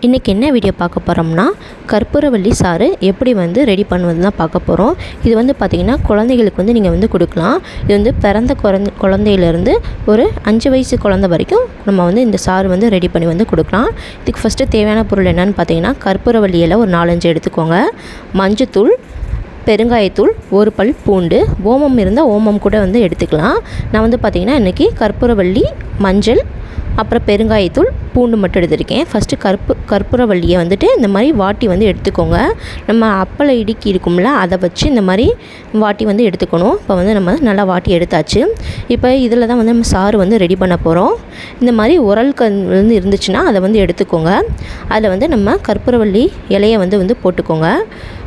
இன்றைக்கி என்ன வீடியோ பார்க்க போகிறோம்னா கற்பூரவள்ளி சாறு எப்படி வந்து ரெடி பண்ணுவது தான் பார்க்க போகிறோம். இது வந்து பார்த்திங்கன்னா குழந்தைகளுக்கு வந்து நீங்கள் வந்து கொடுக்கலாம். இது வந்து பிறந்த குழந்தையிலேருந்து ஒரு 5 வயசு குழந்தை வரைக்கும் நம்ம வந்து இந்த சாறு வந்து ரெடி பண்ணி வந்து கொடுக்கலாம். இதுக்கு ஃபஸ்ட்டு தேவையான பொருள் என்னென்னு பார்த்தீங்கன்னா கற்பூரவள்ளி இலை ஒரு 4-5 எடுத்துக்கோங்க, மஞ்சத்தூள், பெருங்காயத்தூள், ஒரு பல் பூண்டு, ஓமம் இருந்தால் ஓமம் கூட வந்து எடுத்துக்கலாம். நான் வந்து பார்த்திங்கன்னா இன்றைக்கி கற்பூரவள்ளி, மஞ்சள், அப்புறம் பெருங்காயத்தூள், பூண்டு மட்டும் எடுத்துருக்கேன். ஃபஸ்ட்டு கற்பூரவள்ளியை வந்துட்டு இந்த மாதிரி வாட்டி வந்து எடுத்துக்கோங்க. நம்ம அப்பளை இடுக்கி இருக்கும்ல அதை வச்சு இந்த மாதிரி வாட்டி வந்து எடுத்துக்கணும். இப்போ வந்து நம்ம நல்லா வாட்டி எடுத்தாச்சு. இப்போ இதில் தான் வந்து நம்ம சாறு வந்து ரெடி பண்ண போகிறோம். இந்த மாதிரி உரல் வந்து இருந்துச்சுன்னா அதை வந்து எடுத்துக்கோங்க. அதில் வந்து நம்ம கற்பூரவள்ளி இலையை வந்து போட்டுக்கோங்க.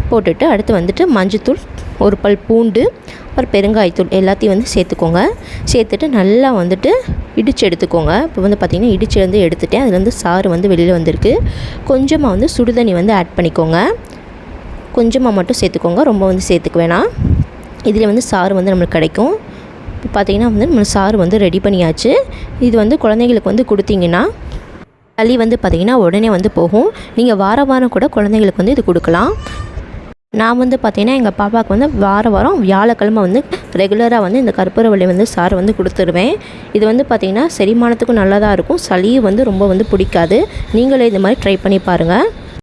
போட்டுட்டு அடுத்து வந்துட்டு மஞ்சத்தூள், ஒரு பல் பூண்டு, அப்புறம் பெருங்காயத்தூள் எல்லாத்தையும் வந்து சேர்த்துக்கோங்க. சேர்த்துட்டு நல்லா வந்துட்டு இடித்து எடுத்துக்கோங்க. இப்போ வந்து பார்த்திங்கன்னா இடித்து வந்து எடுத்துகிட்டேன். அதில் வந்து சாறு வந்து வெளியில் வந்திருக்கு. கொஞ்சமாக வந்து சுடுதண்ணி வந்து ஆட் பண்ணிக்கோங்க. கொஞ்சமாக மட்டும் சேர்த்துக்கோங்க, ரொம்ப வந்து சேர்த்துக்க வேணாம். இதில் வந்து சாறு வந்து நம்மளுக்கு கிடைக்கும். இப்போ பார்த்திங்கன்னா வந்து நம்ம சாறு வந்து ரெடி பண்ணியாச்சு. இது வந்து குழந்தைங்களுக்கு வந்து கொடுத்தீங்கன்னா சளி வந்து பார்த்திங்கன்னா உடனே வந்து போகும். நீங்கள் வாரம் கூட குழந்தைங்களுக்கு வந்து இது கொடுக்கலாம். நான் வந்து பார்த்திங்கன்னா எங்கள் பாப்பாவுக்கு வந்து வாரம் வியாழக்கிழமை வந்து ரெகுலராக வந்து இந்த கற்பூரவள்ளி வந்து சாறு வந்து கொடுத்துருவேன். இது வந்து பார்த்திங்கன்னா செரிமானத்துக்கும் நல்லதாக இருக்கும். சளியும் வந்து ரொம்ப வந்து பிடிக்காது. நீங்களே இந்த மாதிரி ட்ரை பண்ணி பாருங்கள்.